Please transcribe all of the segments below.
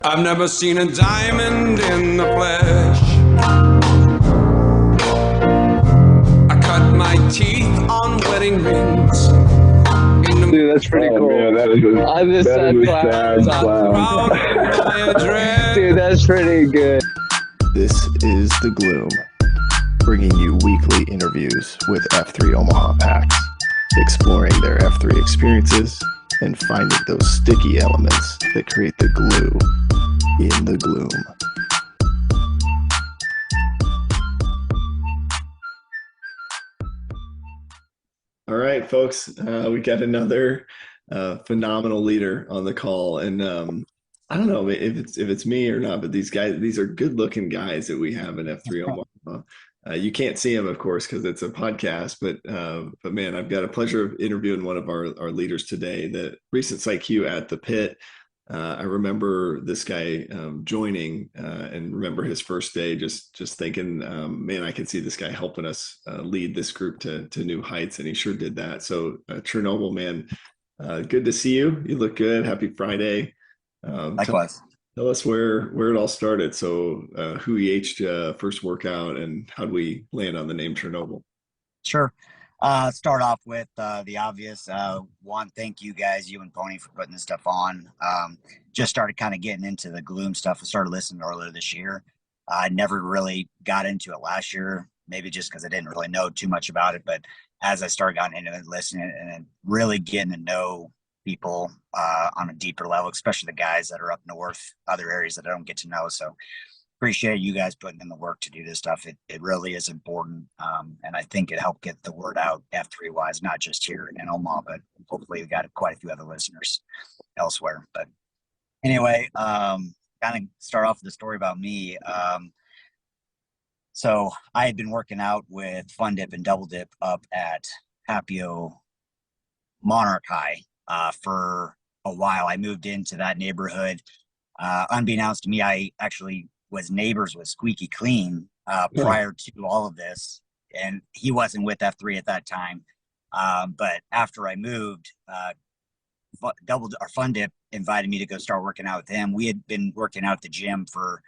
I've never seen a diamond in the flesh. I cut my teeth on wedding rings. Dude, that's pretty cool. Man, I just that said is a clown. sad clown. Proud of my address. Dude, that's pretty good. This is The Gloom, bringing you weekly interviews with F3 Omaha packs, exploring their F3 experiences and finding those sticky elements that create the glue in the gloom. All right, folks, we got another phenomenal leader on the call, and I don't know if it's me or not, but these are good-looking guys that we have in F3 Omaha. You can't see them, of course, because it's a podcast, but man, I've got a pleasure of interviewing one of our leaders today, the recent PsyQ at the Pit. I remember this guy joining and remember his first day, just thinking, man, I can see this guy helping us lead this group to new heights, and he sure did that. So Chernobyl, man, good to see you. You look good. Happy Friday. Likewise. Tell us where it all started. So who EH'd first workout, and how do we land on the name Chernobyl? Sure. Start off with the obvious. One, thank you guys, you and Pony, for putting this stuff on. Just started kind of getting into the gloom stuff. I started listening earlier this year. I never really got into it last year, maybe just because I didn't really know too much about it. But as I started getting into it, listening and really getting to know people on a deeper level, especially the guys that are up north, other areas that I don't get to know. So appreciate you guys putting in the work to do this stuff. It really is important. And I think it helped get the word out F3 wise, not just here in Omaha, but hopefully we got quite a few other listeners elsewhere. But anyway, kind of start off with a story about me. So I had been working out with Fun Dip and Double Dip up at Hapio Monarch High for a while. I moved into that neighborhood. Unbeknownst to me, I actually was neighbors with Squeaky Clean prior to all of this, and he wasn't with F3 at that time. But after I moved, Fun Dip invited me to go start working out with him. We had been working out at the gym for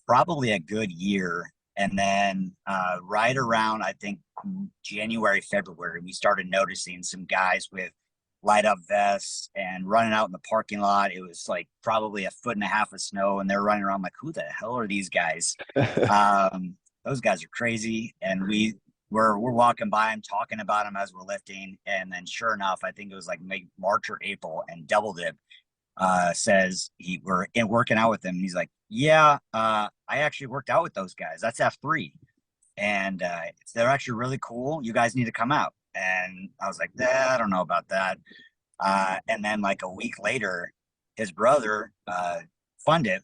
probably a good year, and then right around, I think, January, February, we started noticing some guys with light up vests and running out in the parking lot. It was like probably 1.5 feet of snow, and they're running around like, who the hell are these guys? Those guys are crazy. And we're walking by them, talking about them as we're lifting. And then sure enough, I think it was like March or April, and Double Dip says we're working out with them. And he's like, yeah, I actually worked out with those guys. That's F3. And they're actually really cool. You guys need to come out. And I was like, I don't know about that. And then like a week later, his brother, Fun Dip,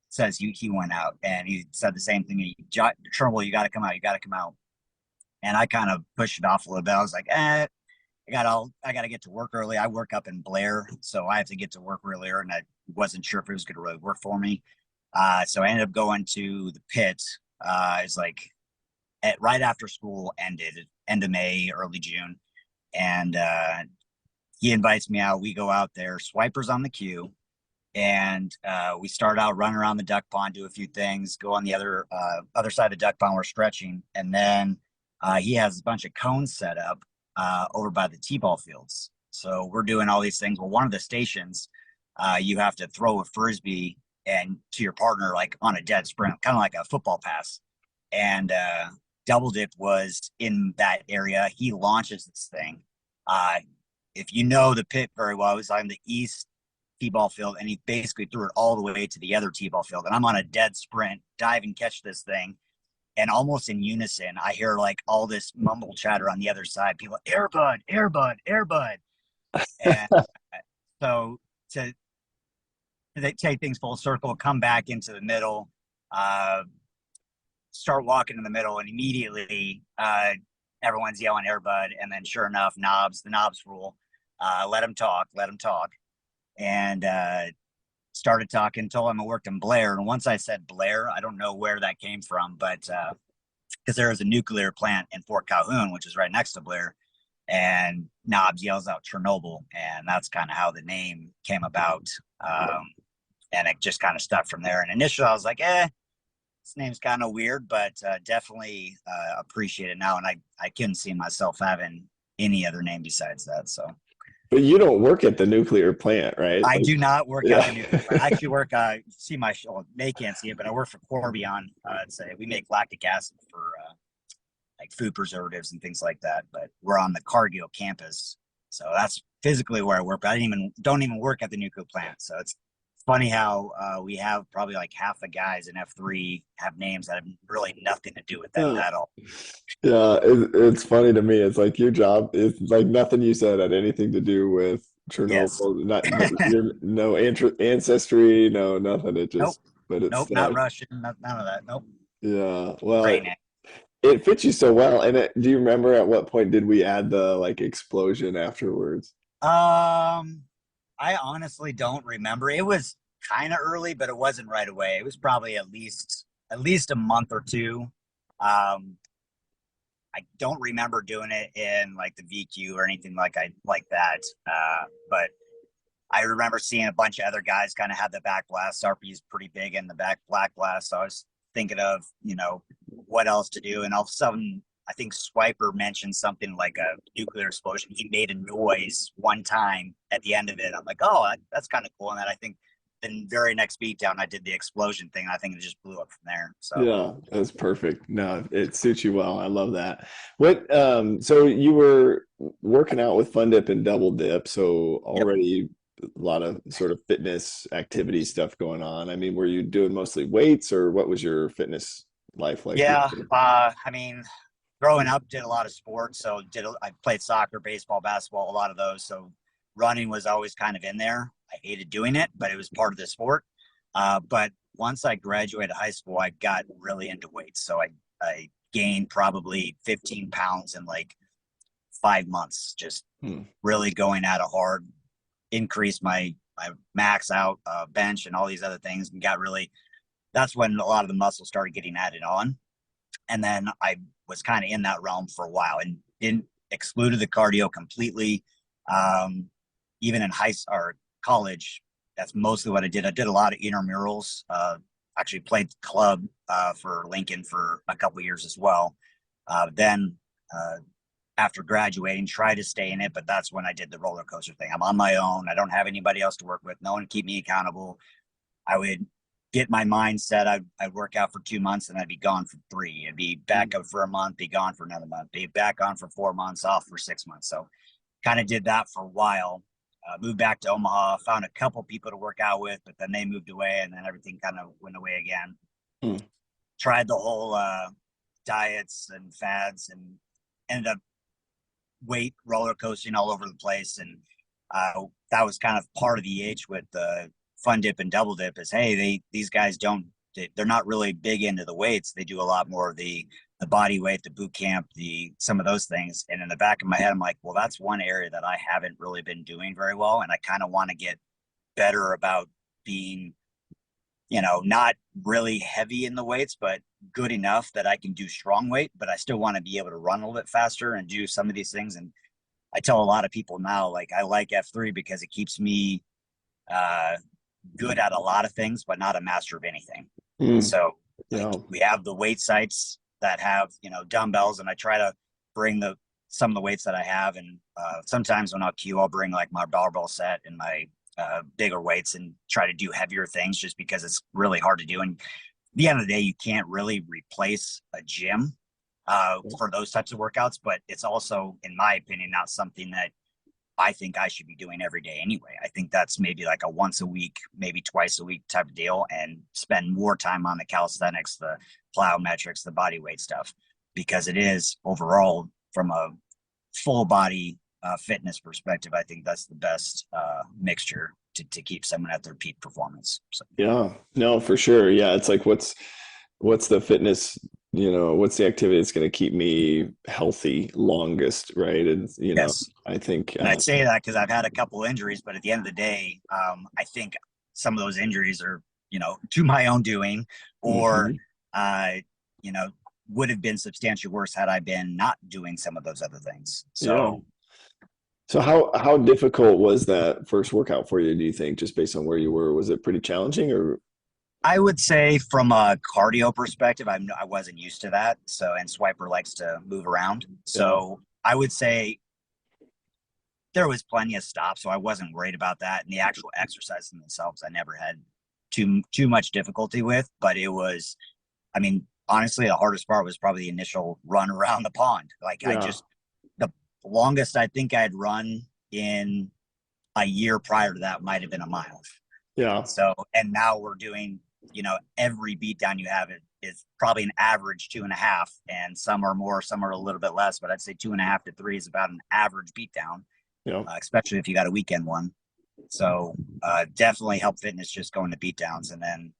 says he went out, and he said the same thing. Chernobyl, you got to come out. You got to come out. And I kind of pushed it off a little bit. I was like, I got to get to work early. I work up in Blair, so I have to get to work earlier, and I wasn't sure if it was going to really work for me. So I ended up going to the Pit. It's like right after school ended, end of May, early June. And he invites me out. We go out there, swipers on the queue. And we start out running around the duck pond, do a few things, go on the other side of the duck pond. We're stretching. And then he has a bunch of cones set up over by the t-ball fields. So we're doing all these things. Well, one of the stations, you have to throw a Frisbee and to your partner, like on a dead sprint, kind of like a football pass. And Double Dip was in that area. He launches this thing. If you know the Pit very well, it was on the east t-ball field, and he basically threw it all the way to the other t-ball field. And I'm on a dead sprint, dive and catch this thing. And almost in unison, I hear like all this mumble chatter on the other side. People, Airbud, Airbud, Airbud. And so to take things full circle, come back into the middle, start walking in the middle, and immediately everyone's yelling Airbud. And then sure enough, the knobs rule. Let him talk. And started talking, told him I worked in Blair. And once I said Blair, I don't know where that came from, but because there is a nuclear plant in Fort Calhoun, which is right next to Blair. And Knobs yells out Chernobyl, and that's kind of how the name came about. and it just kind of stuck from there. And initially I was like, this name's kind of weird, but definitely appreciate it now. And I couldn't see myself having any other name besides that. So. But you don't work at the nuclear plant, right? I Like, do not work at the nuclear plant. I actually work, see my, well, they can't see it, but I work for Corbion. We make lactic acid for like food preservatives and things like that. But we're on the Cargill campus. So that's physically where I work. But I don't even work at the nuclear plant. So it's funny how we have probably like half the guys in F3 have names that have really nothing to do with them at all. Yeah, it's funny to me. It's like your job is like nothing you said had anything to do with Chernobyl. Yes. No ancestry, no nothing. It just, Nope. but it's Nope, not Russian, none of that. Nope. Yeah, well, Brain it fits you so well. And do you remember at what point did we add the like explosion afterwards? I honestly don't remember. It was kind of early, but it wasn't right away. It was probably at least a month or two. I don't remember doing it in like the VQ or anything like that. But I remember seeing a bunch of other guys kind of have the back blast. RP is pretty big in the black blast. So I was thinking of, what else to do. And all of a sudden, I think Swiper mentioned something like a nuclear explosion. He made a noise one time at the end of it. I'm like, oh, that's kind of cool. And then I think the very next beatdown, I did the explosion thing. I think it just blew up from there. So Yeah, that's perfect. No, it suits you well. I love that. So you were working out with Fun Dip and Double Dip, so already a lot of sort of fitness activity stuff going on. I mean, were you doing mostly weights, or what was your fitness life like? Yeah, I mean, growing up, did a lot of sports. So I played soccer, baseball, basketball, a lot of those. So running was always kind of in there. I hated doing it, but it was part of the sport. But once I graduated high school, I got really into weights. So I gained probably 15 pounds in like 5 months, just really going at it hard, increased my max out bench and all these other things, and that's when a lot of the muscle started getting added on. And then I was kind of in that realm for a while and didn't excluded the cardio completely. Even in college, that's mostly what I did. I did a lot of intramurals. Actually played club for Lincoln for a couple of years as well. Then after graduating, tried to stay in it, but that's when I did the roller coaster thing. I'm on my own. I don't have anybody else to work with. No one to keep me accountable. I would get my mindset. I'd work out for 2 months and I'd be gone for 3. I'd be back up for a month, be gone for another month, be back on for 4 months, off for 6 months. So kind of did that for a while. Moved back to Omaha, found a couple people to work out with, but then they moved away and then everything kind of went away again. Tried the whole diets and fads and ended up weight roller coasting all over the place. And that was kind of part of the with the Fun Dip and Double Dip is, hey, these guys they're not really big into the weights. They do a lot more of the body weight, the boot camp, some of those things. And in the back of my head, I'm like, well, that's one area that I haven't really been doing very well. And I kind of want to get better about being, not really heavy in the weights, but good enough that I can do strong weight, but I still want to be able to run a little bit faster and do some of these things. And I tell a lot of people now, like, I like F3 because it keeps me good at a lot of things, but not a master of anything. So we have the weight sites that have, dumbbells, and I try to bring some of the weights that I have. And sometimes when I'll queue, I'll bring like my barbell set and my bigger weights and try to do heavier things just because it's really hard to do. And at the end of the day, you can't really replace a gym for those types of workouts, but it's also, in my opinion, not something that I think I should be doing every day anyway. I think that's maybe like a once a week, maybe twice a week type of deal, and spend more time on the calisthenics, the plyometrics, the body weight stuff, because it is overall from a full body fitness perspective, I think that's the best mixture to keep someone at their peak performance. So. Yeah, no, for sure. Yeah. It's like, what's the fitness, what's the activity that's going to keep me healthy longest, right? And Yes. I think, and I'd say that because I've had a couple injuries, but at the end of the day, I think some of those injuries are, to my own doing, or would have been substantially worse had I been not doing some of those other things. So So how difficult was that first workout for you, do you think, just based on where you were? Was it pretty challenging or I would say from a cardio perspective, I wasn't used to that. So, and Swiper likes to move around. yeah. So I would say there was plenty of stops, so I wasn't worried about that. And the actual exercises themselves, I never had too much difficulty with. But it was, I mean, honestly, the hardest part was probably the initial run around the pond. Like Yeah. the longest I think I'd run in a year prior to that might have been a mile. Yeah. So, and now we're doing, every beatdown you have is probably an average 2.5, and some are more, some are a little bit less, but I'd say 2.5 to 3 is about an average beatdown, Yeah. especially if you got a weekend one. So definitely help fitness just going to beatdowns and then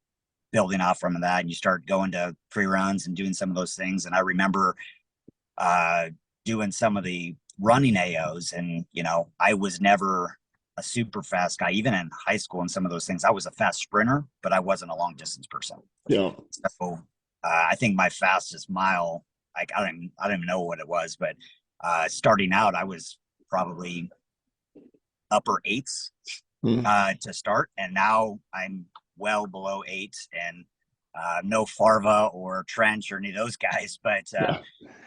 building off from that. And you start going to pre-runs and doing some of those things. And I remember doing some of the running AOs, and, I was never a super fast guy, even in high school and some of those things. I was a fast sprinter, but I wasn't a long distance person. Yeah. So I think my fastest mile, like I don't even know what it was, but starting out, I was probably upper eights to start, and now I'm well below 8, and no Farva or Trench or any of those guys, but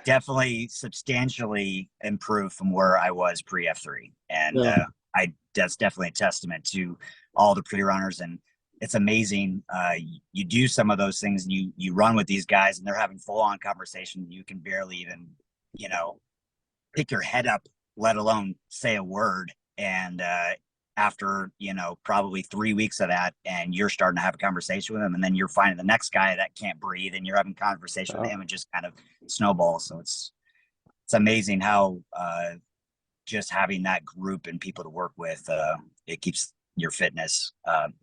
definitely substantially improved from where I was pre F3, and that's definitely a testament to all the pre-runners. And it's amazing. You do some of those things, and you run with these guys, and they're having full-on conversation. You can barely even, pick your head up, let alone say a word. And after, probably 3 weeks of that, and you're starting to have a conversation with them, and then you're finding the next guy that can't breathe, and you're having conversation with him, and just kind of snowballs. So it's amazing how just having that group and people to work with, it keeps your fitness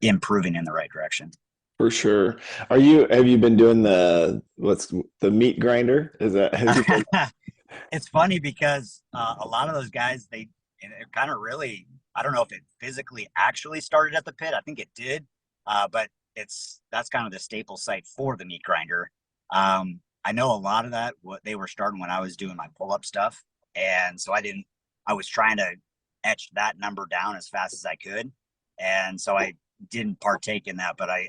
improving in the right direction. For sure. Have you been doing the meat grinder? Is that has you been... It's funny because a lot of those guys, they're kind of really, I don't know if it physically actually started at the pit. I think it did, but that's kind of the staple site for the meat grinder. I know a lot of that, what they were starting when I was doing my pull-up stuff, and so I was trying to etch that number down as fast as I could, and so I didn't partake in that. But I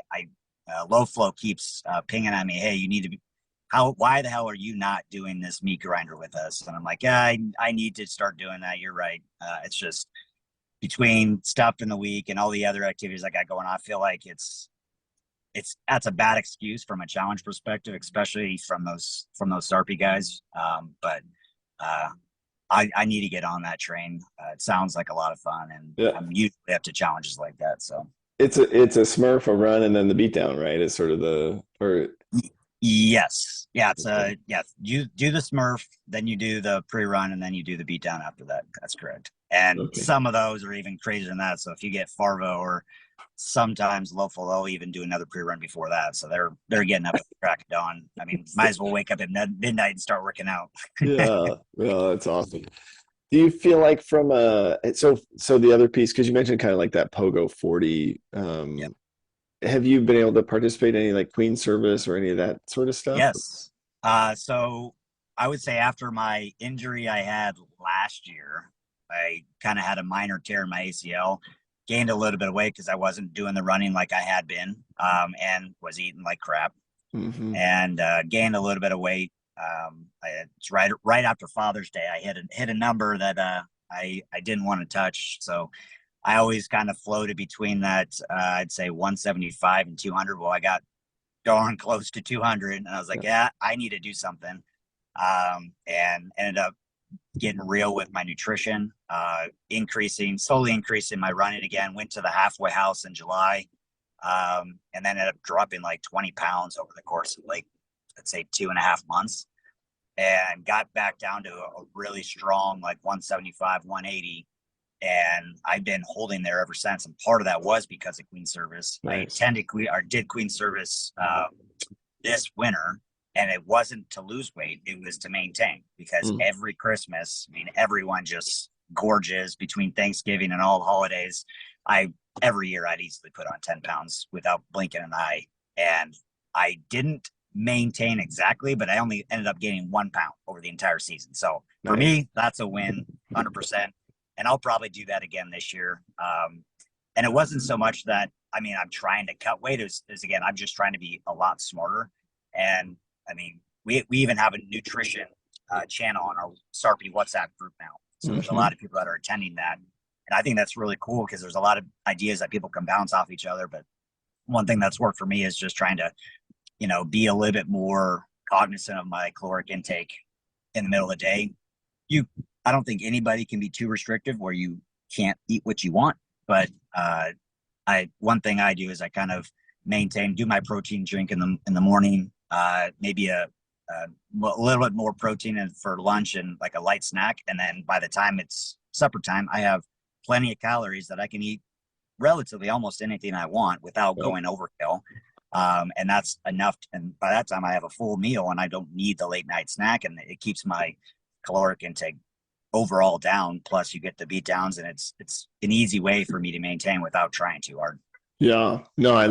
Low Flow keeps pinging at me, hey, you need to be. Why the hell are you not doing this meat grinder with us? And I'm like, yeah, I need to start doing that. You're right. It's just between stuff in the week and all the other activities I got going on, I feel like that's a bad excuse from a challenge perspective, especially from those SARPy guys. But I need to get on that train. It sounds like a lot of fun, and I'm usually up to challenges like that. So it's a Smurf, a run, and then the beatdown, right? It's sort of Yes. Yeah. You do the Smurf, then you do the pre-run, and then you do the beatdown after that. That's correct. And some of those are even crazier than that. So if you get Farvo, or sometimes Low Flow, they'll even do another pre-run before that. So they're getting up at the crack of dawn. I mean, might as well wake up at midnight and start working out. Yeah, that's awesome. Do you feel like from so the other piece, because you mentioned kind of like that Pogo 40, have you been able to participate in any like Queen service or any of that sort of stuff? Yes. So I would say after my injury I had last year, I kind of had a minor tear in my ACL, gained a little bit of weight because I wasn't doing the running like I had been, and was eating like crap, and gained a little bit of weight. It's right after Father's Day. I hit a number that I didn't want to touch. So I always kind of floated between that, I'd say 175 and 200. Well, I got darn close to 200, and I was like, yeah, I need to do something. And ended up getting real with my nutrition, slowly increasing my running again, went to the halfway house in July, and then ended up dropping like 20 pounds over the course of like, let's say 2.5 months, and got back down to a really strong, like 175, 180. And I've been holding there ever since. And part of that was because of Queen Service. Nice. I did Queen Service this winter, and it wasn't to lose weight. It was to maintain, because every Christmas, I mean, everyone just gorges between Thanksgiving and all the holidays. Every year I'd easily put on 10 pounds without blinking an eye. And I didn't maintain exactly, but I only ended up gaining 1 pound over the entire season. So for me, that's a win, 100%. and I'll probably do that again this year. And it wasn't so much that, I mean, I'm trying to cut weight. Is again, I'm just trying to be a lot smarter. And I mean, we even have a nutrition channel on our SARPy WhatsApp group now. So there's a lot of people that are attending that. And I think that's really cool because there's a lot of ideas that people can bounce off each other. But one thing that's worked for me is just trying to, be a little bit more cognizant of my caloric intake in the middle of the day. I don't think anybody can be too restrictive where you can't eat what you want. But one thing I do is I kind of do my protein drink in the morning, maybe a little bit more protein for lunch and like a light snack. And then by the time it's supper time, I have plenty of calories that I can eat relatively almost anything I want without going overkill. And that's enough. And by that time I have a full meal and I don't need the late night snack, and it keeps my caloric intake overall down. Plus you get the beat downs, and it's an easy way for me to maintain without trying too hard. Yeah, no, I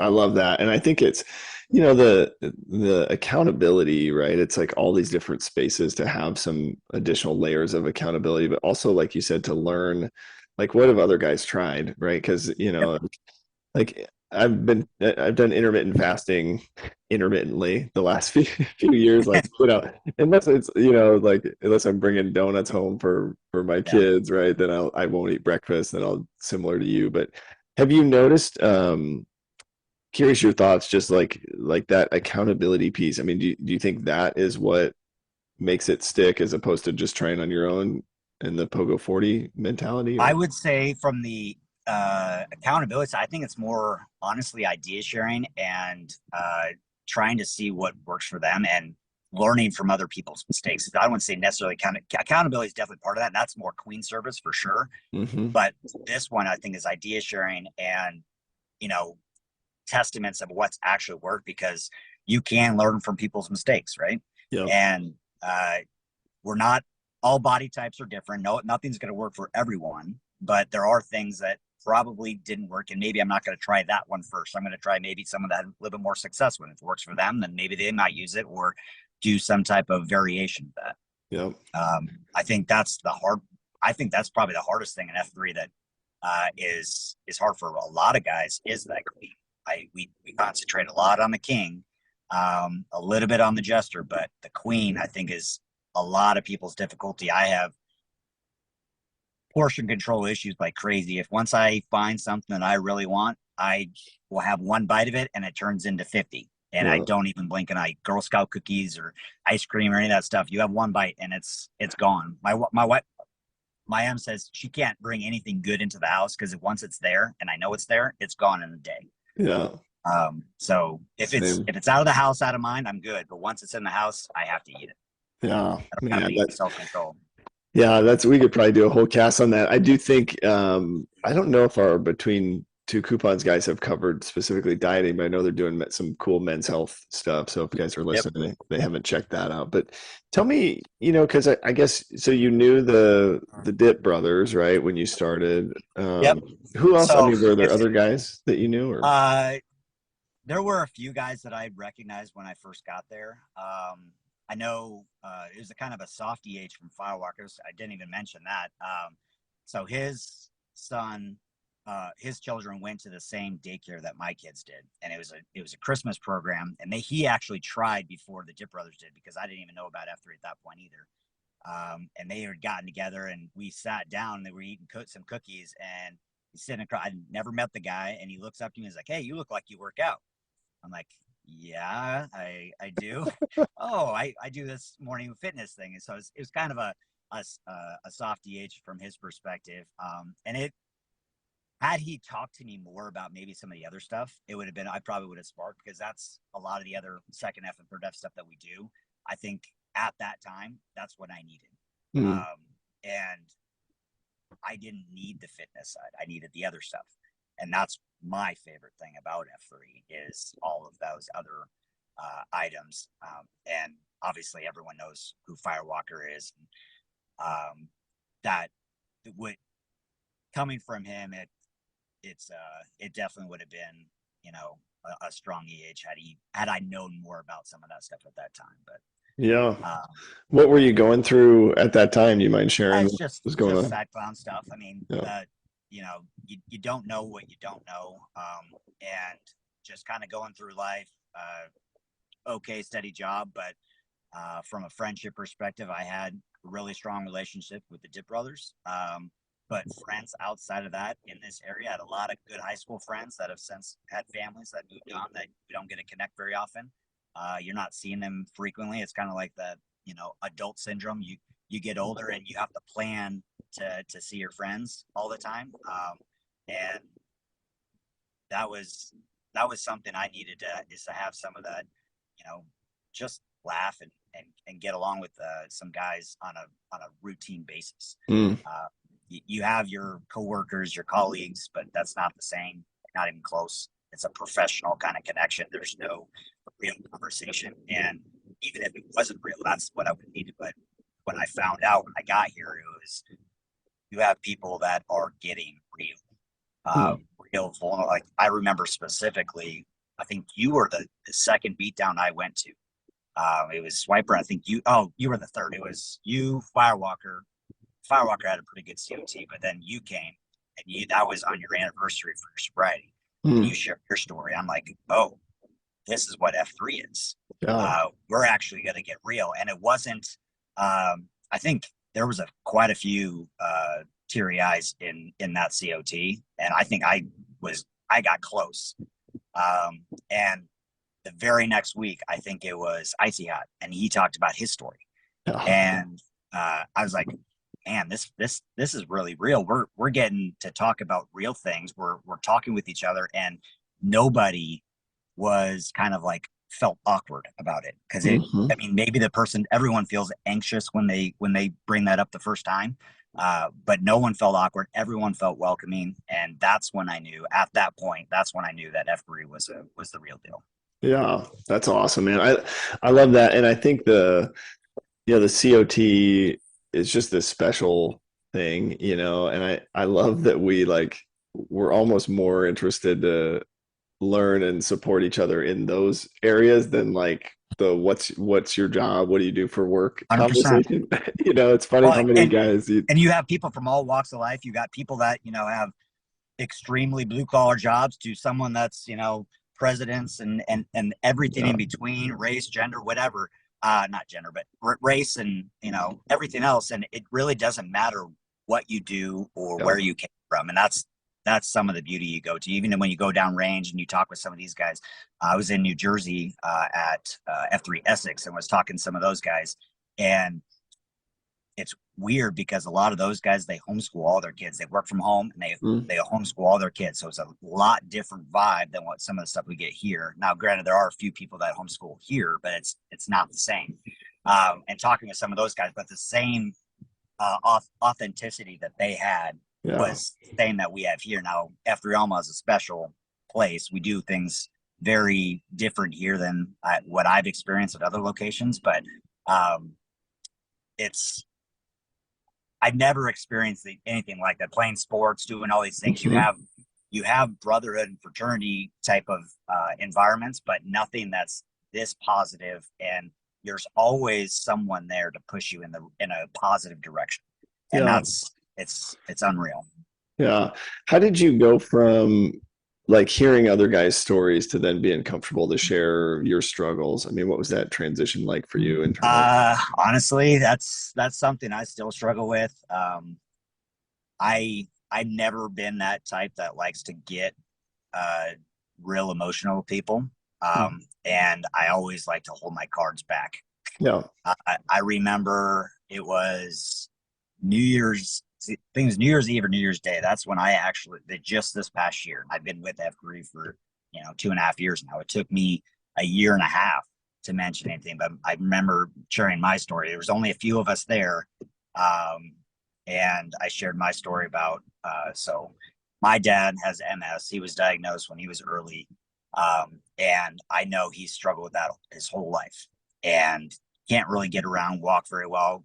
love that. And I think it's, the accountability, right? It's like all these different spaces to have some additional layers of accountability, but also, like you said, to learn, like, what have other guys tried, right? Because, like I've done intermittent fasting intermittently the last few years, like, unless it's, like, unless I'm bringing donuts home for my kids, right? Then I won't eat breakfast, then I'll, similar to you. But have you noticed, curious your thoughts, just like that accountability piece? I mean, do you think that is what makes it stick as opposed to just trying on your own and the Pogo 40 mentality? Or? I would say from the accountability side, I think it's more honestly idea sharing and trying to see what works for them and learning from other people's mistakes. I wouldn't say necessarily accountability is definitely part of that. And that's more queen service for sure. Mm-hmm. But this one, I think, is idea sharing and, testaments of what's actually worked, because you can learn from people's mistakes, right? Yep. And we're not, all body types are different. No, nothing's going to work for everyone, but there are things that probably didn't work, and maybe I'm not going to try that one first. I'm going to try maybe some of that a little bit more success when it works for them, then maybe they might use it or do some type of variation of that. Yep. I think that's probably the hardest thing in F3 that is hard for a lot of guys, is that queen. We concentrate a lot on the king, a little bit on the jester, but the queen, I think, is a lot of people's difficulty. I have portion control issues like crazy. If once I find something that I really want, I will have one bite of it and it turns into 50. And I don't even blink an eye. Girl Scout cookies or ice cream or any of that stuff, you have one bite and it's gone. My wife, my M says she can't bring anything good into the house because once it's there and I know it's there, it's gone in a day. Yeah. So if it's out of the house, out of mind, I'm good. But once it's in the house, I have to eat it. Yeah. Man, that's self-control. Yeah, we could probably do a whole cast on that. I do think, I don't know if our Between Two Coupons guys have covered specifically dieting, but I know they're doing some cool men's health stuff. So if you guys are listening, they haven't checked that out. But tell me, because I guess, so you knew the Dip Brothers, right, when you started. Yep. Who else? So, were there other guys that you knew? Or? There were a few guys that I recognized when I first got there. I know it was a kind of a soft EH from Firewalkers. I didn't even mention that. So his son, his children went to the same daycare that my kids did, and it was a Christmas program, and he actually tried before the Dip Brothers did, because I didn't even know about F3 at that point either. And they had gotten together and we sat down and they were eating some cookies, and he's sitting across. I never met the guy, and he looks up to me and he's like, "Hey, you look like you work out." I'm like, "Yeah, I do." "Oh, I do this morning fitness thing." And so it was kind of a soft EH from his perspective. And had he talked to me more about maybe some of the other stuff, I probably would have sparked, because that's a lot of the other second F and third F stuff that we do. I think at that time, that's what I needed. And I didn't need the fitness side. I needed the other stuff. And that's my favorite thing about F3, is all of those other items. And obviously everyone knows who Firewalker is. That coming from him, it definitely would have been, a strong EH had I known more about some of that stuff at that time. But Yeah. Uh, What were you going through at that time? Do you mind sharing it's what was going on? sad clown stuff. I mean, Yeah. you don't know what you don't know, and just kind of going through life. Okay, steady job, but from a friendship perspective, I had a really strong relationship with the Dip Brothers. But friends outside of that in this area, I had a lot of good high school friends that have since had families that moved on that we don't get to connect very often. You're not seeing them frequently. It's kind of like the adult syndrome. You get older and you have to plan to see your friends all the time, and that was something I needed to have some of that, just laugh and get along with some guys on a routine basis. Mm. You have your coworkers, your colleagues, but that's not the same, not even close. It's a professional kind of connection. There's no real conversation. And even if it wasn't real, that's what I would need. But when I found out when I got here, it was, you have people that are getting real, real vulnerable. Like I remember specifically, I think you were the second beatdown I went to. It was Swiper. I think you were the third. It was you, Firewalker. Firewalker had a pretty good COT, but then you came and that was on your anniversary for your sobriety. And you shared your story. I'm like, oh, this is what F3 is. Yeah. We're actually going to get real. And it wasn't, I think there was quite a few teary eyes in that COT. And I think I got close. And the very next week, I think it was Icy Hot, and he talked about his story. Yeah. And I was like, man, this is really real. We're getting to talk about real things. We're talking with each other, and nobody was kind of like felt awkward about it because I mean, maybe everyone feels anxious when they bring that up the first time, but no one felt awkward. Everyone felt welcoming, and that's when I knew. At that point, that's when I knew that F3 was the real deal. Yeah, that's awesome, man. I love that, and I think the COT is just this special thing, and I love that we're almost more interested to learn and support each other in those areas than like the what's your job, what do you do for work 100%. conversation. It's funny how many guys and you have people from all walks of life. You got people that have extremely blue collar jobs to someone that's presidents and everything in between, race, gender, whatever. Not gender, but race and everything else. And it really doesn't matter what you do or where you came from. And that's some of the beauty you go to. Even when you go down range and you talk with some of these guys. I was in New Jersey at F3 Essex and was talking to some of those guys. And it's weird because a lot of those guys, they homeschool all their kids. They work from home and they homeschool all their kids. So it's a lot different vibe than what some of the stuff we get here. Now, granted, there are a few people that homeschool here, but it's not the same. And talking with some of those guys, but the same authenticity that they had was the same that we have here. Now, F3 Alma is a special place. We do things very different here than what I've experienced at other locations, but I've never experienced anything like that. Playing sports, doing all these things, you have brotherhood and fraternity type of environments, but nothing that's this positive. And there's always someone there to push you in a positive direction, and it's unreal. Yeah. How did you go from like hearing other guys' stories to then being comfortable to share your struggles? I mean, what was that transition like for you? Honestly, that's something I still struggle with. I've never been that type that likes to get real emotional with people. And I always like to hold my cards back. Yeah. I remember it was New Year's Eve or New Year's Day. That's when I actually, just this past year, I've been with F3 for 2.5 years now. It took me a year and a half to mention anything, but I remember sharing my story. There was only a few of us there, and I shared my story about so my dad has MS. He was diagnosed when he was early, and I know he struggled with that his whole life and can't really get around, walk very well.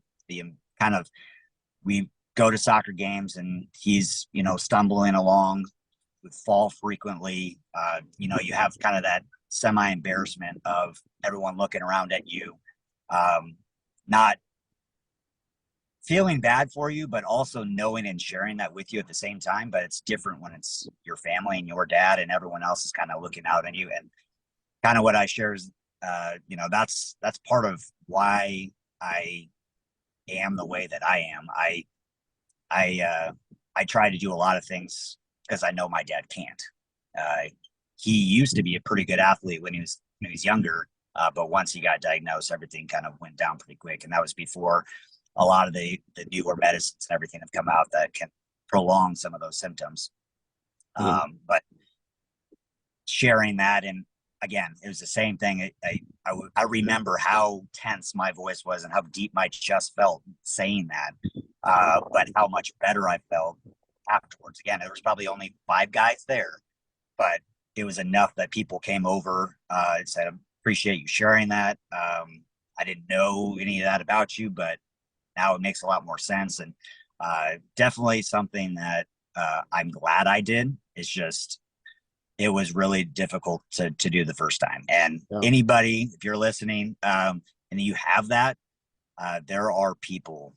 We go to soccer games and he's stumbling along, would fall frequently. You have kind of that semi embarrassment of everyone looking around at you. not feeling bad for you, but also knowing and sharing that with you at the same time. But it's different when it's your family and your dad and everyone else is kind of looking out on you. And kind of what I share is, that's part of why I am the way that I am. I try to do a lot of things because I know my dad can't. He used to be a pretty good athlete when he was younger, but once he got diagnosed, everything kind of went down pretty quick, and that was before a lot of the newer medicines and everything have come out that can prolong some of those symptoms. But sharing that, and again, it was the same thing. I remember how tense my voice was and how deep my chest felt saying that, but how much better I felt afterwards. Again, there was probably only 5 guys there, but it was enough that people came over and said, appreciate you sharing that. I didn't know any of that about you, but now it makes a lot more sense. And definitely something that I'm glad I did. It's just, it was really difficult to do the first time. And anybody, if you're listening and you have that, there are people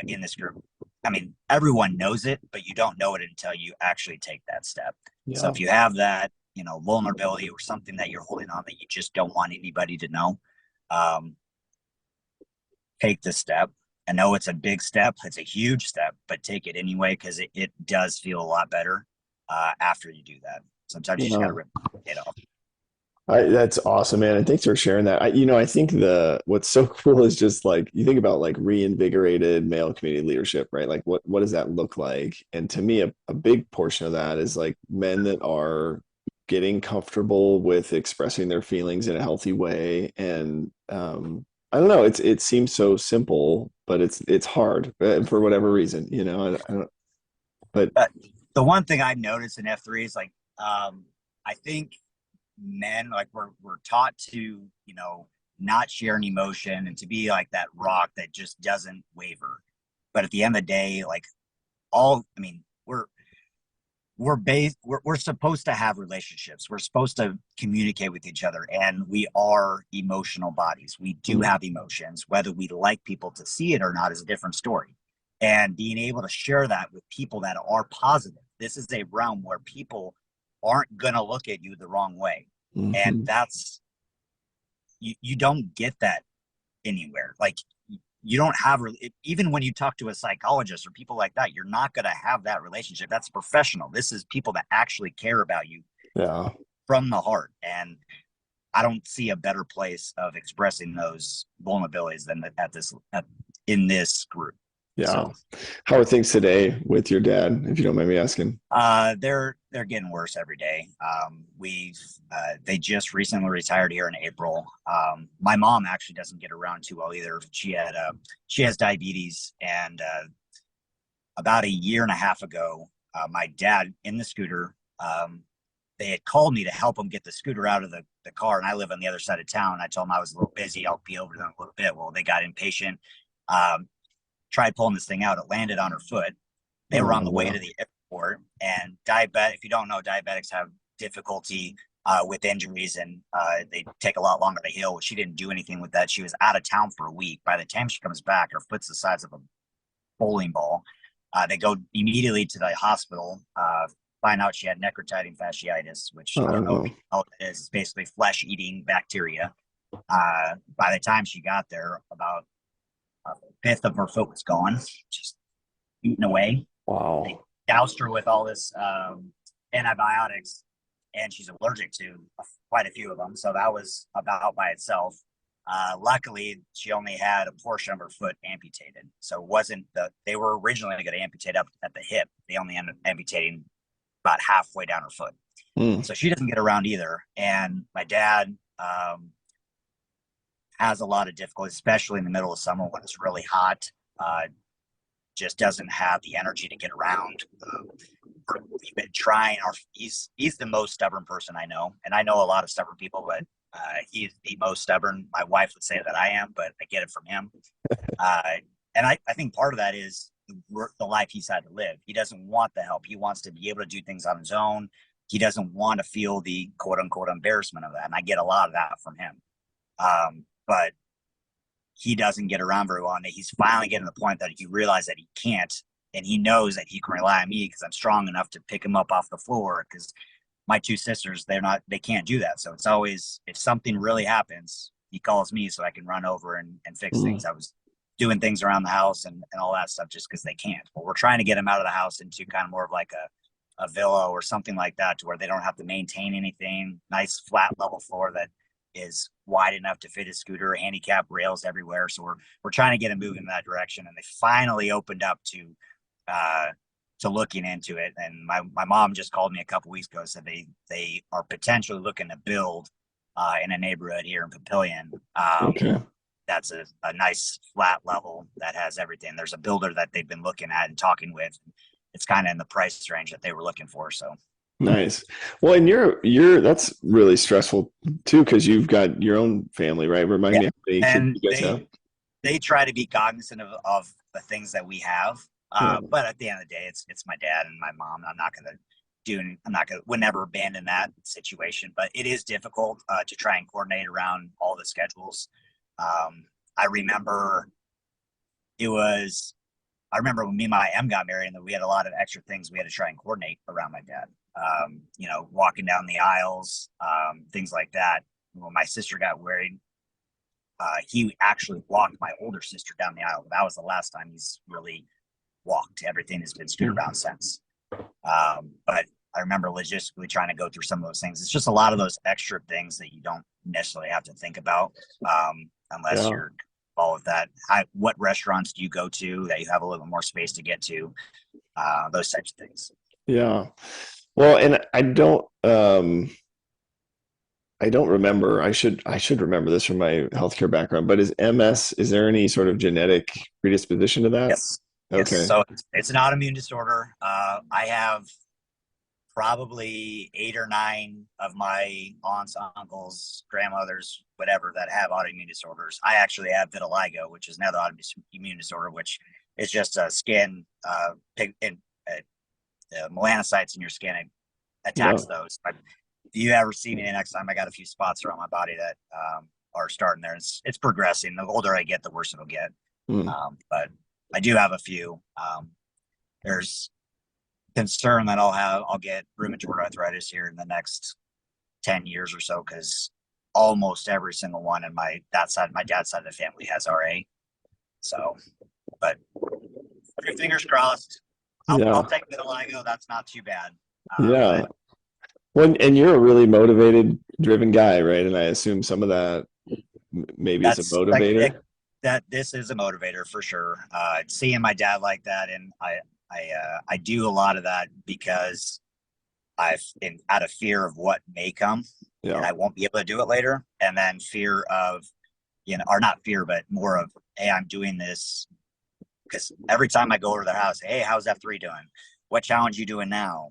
in this group. I mean, everyone knows it, but you don't know it until you actually take that step. So if you have that, vulnerability or something that you're holding on that you just don't want anybody to know, take the step. I know it's a big step. It's a huge step, but take it anyway, because it does feel a lot better after you do that. Sometimes you just got to rip it off. That's awesome, man. And thanks for sharing that. I think what's so cool is just like, you think about like reinvigorated male community leadership, right? Like what does that look like? And to me, a big portion of that is like men that are getting comfortable with expressing their feelings in a healthy way. And I don't know, it seems so simple, but it's hard for whatever reason, I don't, but the one thing I noticed in F3 is like, I think men, like we're taught to, not share an emotion and to be like that rock that just doesn't waver. But at the end of the day, like we're supposed to have relationships. We're supposed to communicate with each other, and we are emotional bodies. We do have emotions. Whether we like people to see it or not is a different story. And being able to share that with people that are positive. This is a realm where people aren't going to look at you the wrong way. And that's, you don't get that anywhere. Like, you don't have, even when you talk to a psychologist or people like that, you're not going to have that relationship. That's professional. This is people that actually care about you from the heart. And I don't see a better place of expressing those vulnerabilities than in this group. Yeah. So, how are things today with your dad, if you don't mind me asking? They're getting worse every day. They just recently retired here in April. My mom actually doesn't get around too well either. She has diabetes, and about a year and a half ago, my dad in the scooter, they had called me to help him get the scooter out of the car, and I live on the other side of town. I told them I was a little busy. I'll be over there in a little bit. Well, they got impatient. Tried pulling this thing out. It landed on her foot. They were on the way to the airport, and if you don't know, diabetics have difficulty with injuries, and they take a lot longer to heal. She didn't do anything with that. She was out of town for a week. By the time she comes back, her foot's the size of a bowling ball. They go immediately to the hospital, find out she had necrotizing fasciitis, which I don't know what it is. It's basically flesh-eating bacteria. By the time she got there, about a fifth of her foot was gone, just eaten away. Wow. They doused her with all this antibiotics, and she's allergic to quite a few of them. So that was about by itself. Luckily, she only had a portion of her foot amputated. So it wasn't they were originally going to amputate up at the hip. They only ended up amputating about halfway down her foot. So she doesn't get around either. And my dad has a lot of difficulty, especially in the middle of summer when it's really hot. Just doesn't have the energy to get around. We've been trying. He's the most stubborn person I know, and I know a lot of stubborn people, but he's the most stubborn. My wife would say that I am, but I get it from him. And I think part of that is the life he's had to live. He doesn't want the help. He wants to be able to do things on his own. He doesn't want to feel the quote unquote embarrassment of that, and I get a lot of that from him. But he doesn't get around very well. And he's finally getting to the point that he realized that he can't, and he knows that he can rely on me because I'm strong enough to pick him up off the floor. Because my two sisters, they can't do that. So it's always, if something really happens, he calls me so I can run over and fix things. I was doing things around the house and all that stuff just because they can't. But we're trying to get him out of the house into kind of more of like a villa or something like that, to where they don't have to maintain anything. Nice flat level floor that is wide enough to fit his scooter, handicap rails everywhere. So we're trying to get him moving in that direction. And they finally opened up to looking into it. And my mom just called me a couple weeks ago and said they are potentially looking to build in a neighborhood here in Papillion. Okay. That's a nice flat level that has everything. There's a builder that they've been looking at and talking with. It's kind of in the price range that they were looking for. So Nice. Well, and you're that's really stressful too, because you've got your own family, right? Remind me how many kids you guys have. They try to be cognizant of the things that we have. But at the end of the day, it's my dad and my mom. Would never abandon that situation, but it is difficult to try and coordinate around all the schedules. I remember when me and my M got married, and we had a lot of extra things we had to try and coordinate around my dad. Walking down the aisles, things like that. When my sister got married, he actually walked my older sister down the aisle. That was the last time he's really walked. Everything has been scooter bound since. But I remember logistically trying to go through some of those things. It's just a lot of those extra things that you don't necessarily have to think about unless you're involved with that. What restaurants do you go to that you have a little bit more space to get to? Those types of things. Yeah. Well, and I don't remember. I should remember this from my healthcare background. But is there any sort of genetic predisposition to that? Yes. Okay. Yes. So it's an autoimmune disorder. I have probably 8 or 9 of my aunts, uncles, grandmothers, whatever, that have autoimmune disorders. I actually have vitiligo, which is another autoimmune disorder, which is just a skin melanocytes in your skin. It attacks those. But if you ever see me next time, I got a few spots around my body that are starting there. It's progressing. The older I get, the worse it'll get. But I do have a few. There's concern that I'll get rheumatoid arthritis here in the next 10 years or so, because almost every single one in my dad's side of the family has RA. So, but fingers crossed. I'll take vitiligo. That's not too bad. Well, and you're a really motivated, driven guy, right? And I assume some of that maybe is a motivator. This is a motivator for sure. Seeing my dad like that, and I do a lot of that because out of fear of what may come, and I won't be able to do it later, and then fear of, or not fear, but more of, hey, I'm doing this because every time I go over to their house, hey, how's F3 doing? What challenge you doing now?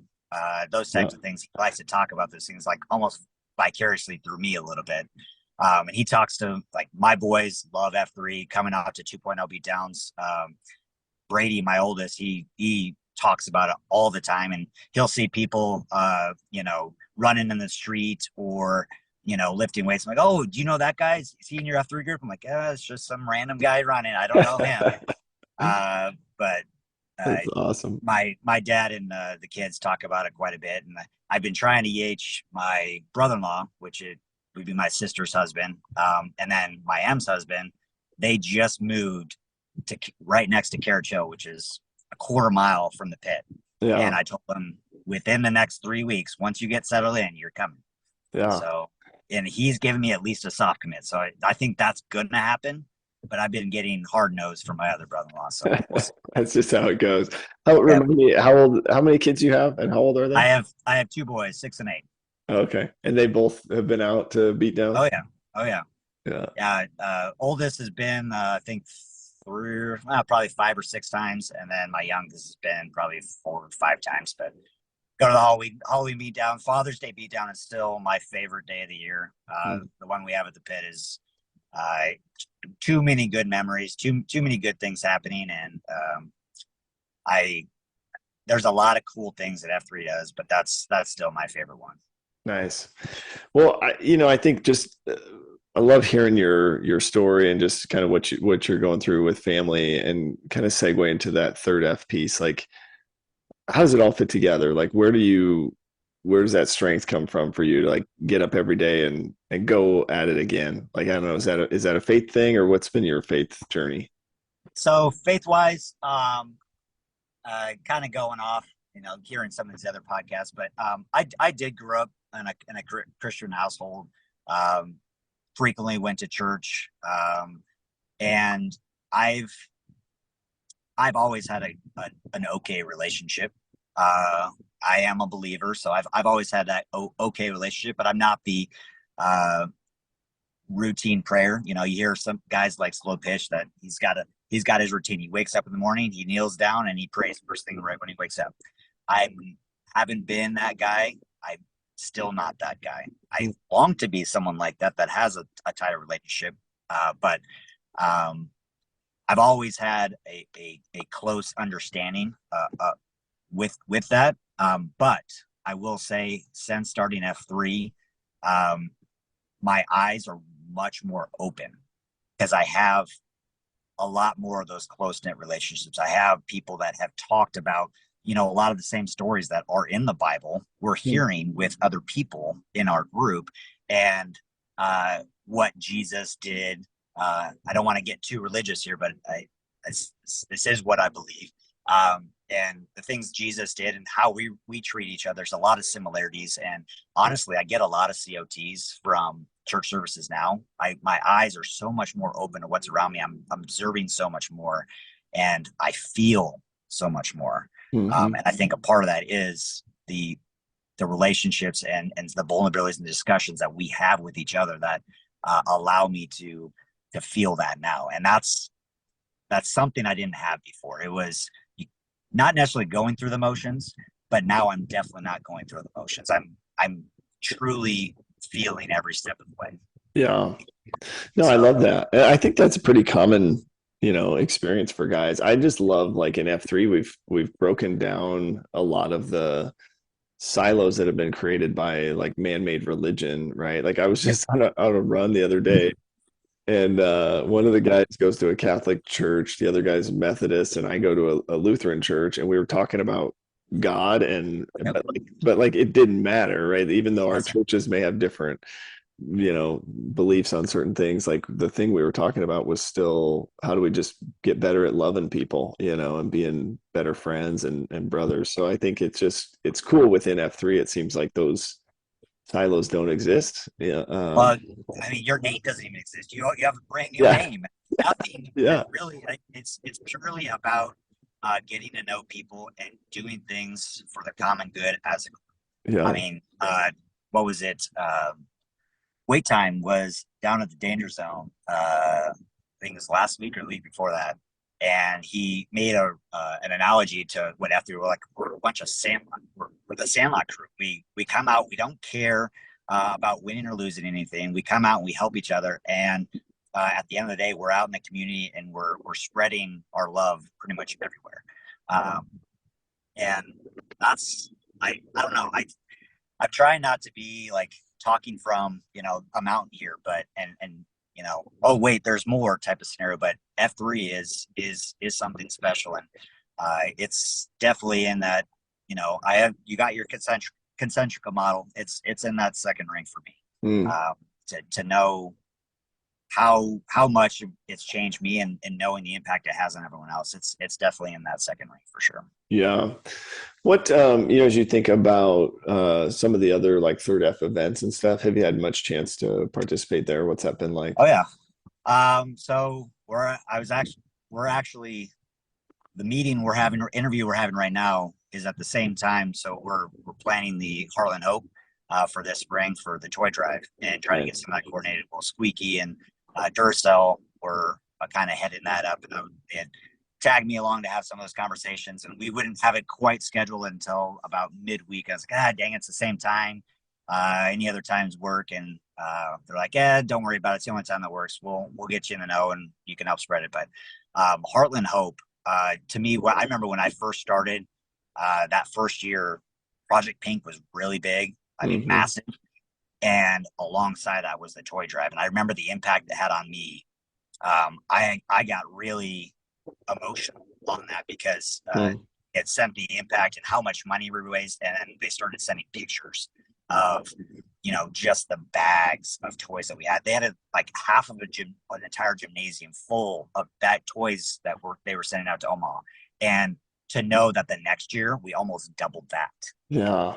Those types of things. He likes to talk about those things, like almost vicariously through me a little bit. And he talks to, like, my boys love F3 coming out to 2.0 beatdowns. Brady, my oldest, he talks about it all the time, and he'll see people, running in the street or, lifting weights. I'm like, oh, do you know that guy? Is he in your F3 group? I'm like, it's just some random guy running. I don't know him. But that's awesome. My dad and the kids talk about it quite a bit, and I've been trying to my brother-in-law, which would be my sister's husband, and then my M's husband. They just moved to right next to Carriage Hill, which is a quarter mile from the pit. Yeah. And I told them, within the next 3 weeks, once you get settled in, you're coming. Yeah. So, and he's given me at least a soft commit. So I think that's going to happen, but I've been getting hard nosed from my other brother-in-law. So that's just how it goes. Remind me, how many kids you have, and how old are they? I have 2 boys, 6 and 8. Okay. And they both have been out to beat down? Oh yeah. Yeah. Oldest has been, I think, through probably 5 or 6 times, and then my youngest has been probably 4 or 5 times. But go to the Halloween beatdown. Father's Day beatdown is still my favorite day of the year. The one we have at the pit is too many good memories, too many good things happening, and there's a lot of cool things that F3 does, but that's still my favorite one. Nice. Well, I think just I love hearing your story and just kind of what you're going through with family, and kind of segue into that third F piece. Like, how does it all fit together? Like, where does that strength come from for you to like get up every day and go at it again? Like, I don't know, is that a faith thing, or what's been your faith journey? So faith wise, kind of going off, hearing some of these other podcasts, but I did grow up in a Christian household. Frequently went to church, and I've always had an okay relationship. I am a believer, so I've always had that okay relationship, but I'm not the routine prayer. You hear some guys like Slow Pitch that he's got his routine. He wakes up in the morning, he kneels down, and he prays first thing right when he wakes up. I haven't been that guy. I'm still not that guy. I long to be someone like that has a tighter relationship, but I've always had a close understanding with that. But I will say, since starting F3, my eyes are much more open because I have a lot more of those close-knit relationships. I have people that have talked about, a lot of the same stories that are in the Bible we're hearing with other people in our group, and what Jesus did. I don't want to get too religious here, but this is what I believe. And the things Jesus did and how we treat each other, there's a lot of similarities. And honestly, I get a lot of COTs from church services now. My eyes are so much more open to what's around me. I'm observing so much more, and I feel so much more. And I think a part of that is the relationships and the vulnerabilities and the discussions that we have with each other that allow me to feel that now. And that's something I didn't have before. It was not necessarily going through the motions, but now I'm definitely not going through the motions. I'm truly feeling every step of the way. Yeah. No, I love that. I think that's a pretty common, experience for guys. I just love, like, in F3, we've broken down a lot of the silos that have been created by like man-made religion, right? Like, I was just on a run the other day, and one of the guys goes to a Catholic church, the other guy's Methodist, and I go to a Lutheran church, and we were talking about God, and but like it didn't matter, right? Even though our churches may have different beliefs on certain things, like the thing we were talking about was still, how do we just get better at loving people, and being better friends and brothers. So I think it's cool within F3. It seems like those silos don't exist. Yeah. Well, I mean, your name doesn't even exist. You have a brand new name. Nothing. Yeah. Really, it's purely about getting to know people and doing things for the common good as a group. Yeah. I mean, what was it? Wait time was down at the danger zone. I think it was last week or the week before that, and he made an analogy to what after we're a bunch of we're the Sandlot crew. We come out, we don't care about winning or losing anything. We come out and we help each other, and at the end of the day, we're out in the community and we're spreading our love pretty much everywhere. And that's I don't know. I'm trying not to be like talking from a mountain here, but and oh wait, there's more type of scenario. But F3 is something special, and it's definitely in that. You got your concentric model. It's in that second ring for me. To know how much it's changed me, and knowing the impact it has on everyone else, it's definitely in that second ring for sure. Yeah. What as you think about some of the other like third F events and stuff, have you had much chance to participate there? What's that been like? Oh yeah. So we're actually the meeting we're having, or interview we're having right now, is at the same time. So we're planning the Heartland Hope for this spring for the toy drive, and trying to get some of that coordinated. Well, Squeaky and Duracell were kind of heading that up, and tagged me along to have some of those conversations, and we wouldn't have it quite scheduled until about midweek. I was like, God dang, it's the same time. Any other times work? And they're like, yeah, don't worry about it. It's the only time that works. We'll get you in the know, and you can help spread it. But Heartland Hope, to me, I remember when I first started, that first year, Project Pink was really big. I mean, massive. And alongside that was the toy drive. And I remember the impact it had on me. I got really emotional on that because it sent the impact and how much money we raised. And then they started sending pictures of, just the bags of toys that we had. They had like half of an entire gymnasium full of toys that they were sending out to Omaha. And to know that the next year we almost doubled that. Yeah.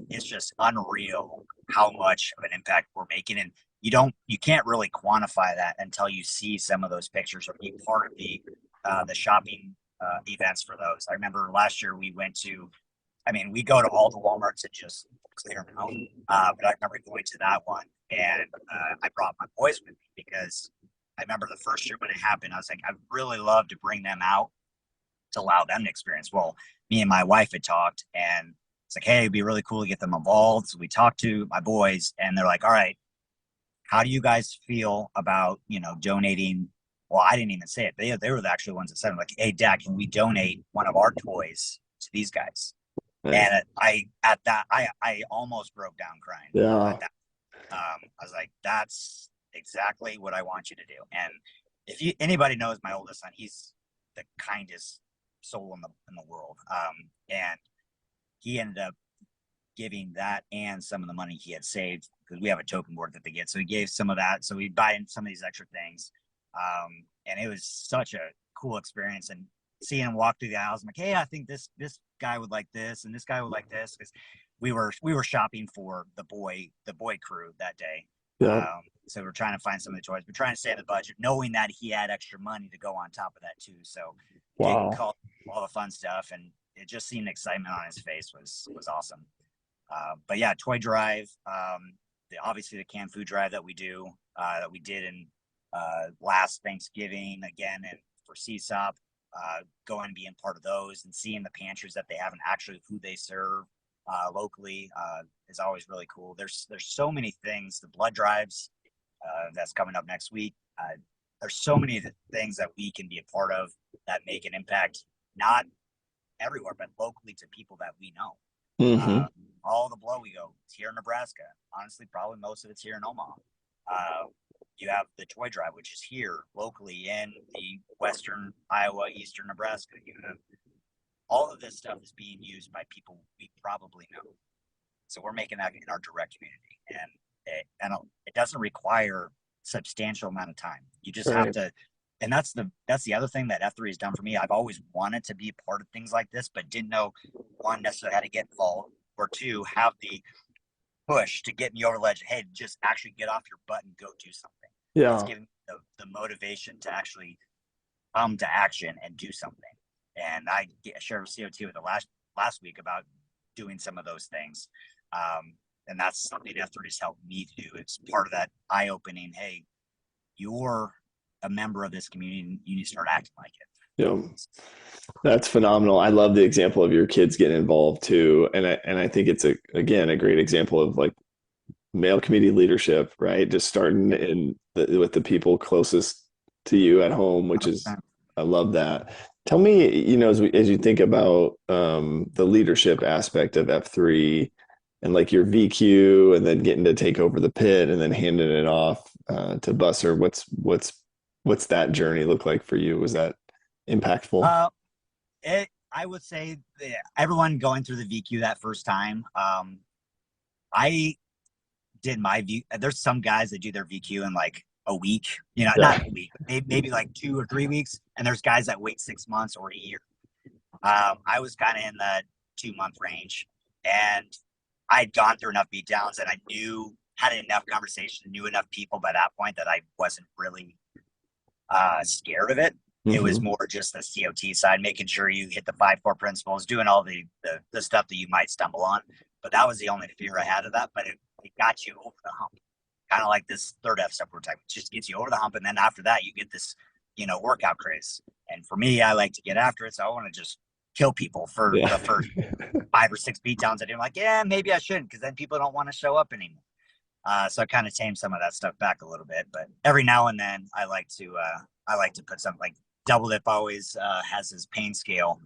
It's just unreal how much of an impact we're making. And you can't really quantify that until you see some of those pictures or be part of the shopping events for those. I remember last year we go to all the Walmarts and just clear them out. But I remember going to that one and I brought my boys with me because I remember the first year when it happened, I was like, I'd really love to bring them out to allow them to experience. Well, me and my wife had talked and it's like, hey, it'd be really cool to get them involved. So we talked to my boys and they're like, all right, how do you guys feel about, donating? Well, I didn't even say it. They were the actual ones that said, like, hey, Dad, can we donate one of our toys to these guys? Nice. And I almost broke down crying. Yeah. I was like, that's exactly what I want you to do. And if anybody knows my oldest son, he's the kindest soul in the world. And he ended up giving that and some of the money he had saved because we have a token board that they get. So he gave some of that. So we buy in some of these extra things. And it was such a cool experience. And seeing him walk through the aisles, I'm like, hey, I think this guy would like this and this guy would like this, because we were shopping for the boy crew that day. Yeah. So we're trying to find some of the toys. We're trying to save the budget, knowing that he had extra money to go on top of that too. So wow. All the fun stuff, and it just seeing excitement on his face was awesome. But yeah, toy drive, obviously the canned food drive that we do, that we did in last Thanksgiving again, and for CSOP, going and being part of those and seeing the pantries that they have and actually who they serve locally is always really cool. There's so many things. The blood drives that's coming up next week. There's so many things that we can be a part of that make an impact, not everywhere, but locally to people that we know. Mm-hmm. All the blow we go, it's here in Nebraska. Honestly, probably most of it's here in Omaha. You have the toy drive, which is here locally in the western Iowa, eastern Nebraska. You have all of this stuff is being used by people we probably know. So we're making that in our direct community, and it doesn't require substantial amount of time. You just have to, and that's the other thing that F3 has done for me. I've always wanted to be a part of things like this, but didn't know, one, necessarily how to get involved, or two, have the push to get me over the ledge. Hey, just actually get off your butt and go do something. Yeah. It's giving me the motivation to actually come to action and do something. And I shared with CO2 the last week about doing some of those things. And that's something F3 has helped me to do. It's part of that eye-opening, hey, you're a member of this community, you need to start acting like it. Yeah, that's phenomenal. I love the example of your kids getting involved too. And I think it's a great example of like male community leadership, right? Just starting with the people closest to you at home, which is, I love that. Tell me, as you think about the leadership aspect of F3 and like your VQ and then getting to take over the pit and then handing it off to Busser, what's that journey look like for you? Was that impactful? I would say everyone going through the VQ that first time, I did my VQ. There's some guys that do their VQ in like a week, not a week, maybe like 2 or 3 weeks. And there's guys that wait 6 months or a year. I was kind of in the 2-month range, and I'd gone through enough beatdowns and I had enough conversation, knew enough people by that point that I wasn't really scared of it. Mm-hmm. It was more just the COT side, making sure you hit the 5 core principles, doing all the stuff that you might stumble on. But that was the only fear I had of that. But it got you over the hump. Kind of like this third F step type. It just gets you over the hump. And then after that, you get this, workout craze. And for me, I like to get after it. So I want to just kill people for the first 5 or 6 beatdowns. I'm like, yeah, maybe I shouldn't, because then people don't want to show up anymore. So I kind of tame some of that stuff back a little bit. But every now and then I like to put something like Double Dip always has his pain scale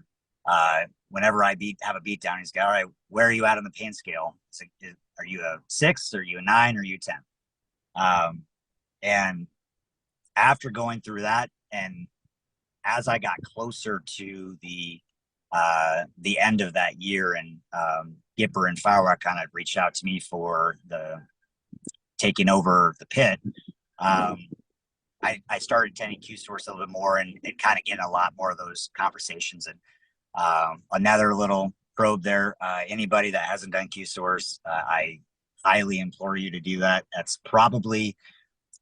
whenever I have a beat down, he's like, all right, where are you at on the pain scale? It's like, are you a 6? Are you a 9? Or are you a 10? And after going through that, and as I got closer to the end of that year, and Gipper and Firework kind of reached out to me for the taking over the pit. I started attending Q Source a little bit more, and kind of getting a lot more of those conversations. And another little probe there, anybody that hasn't done Q Source, I highly implore you to do that. That's probably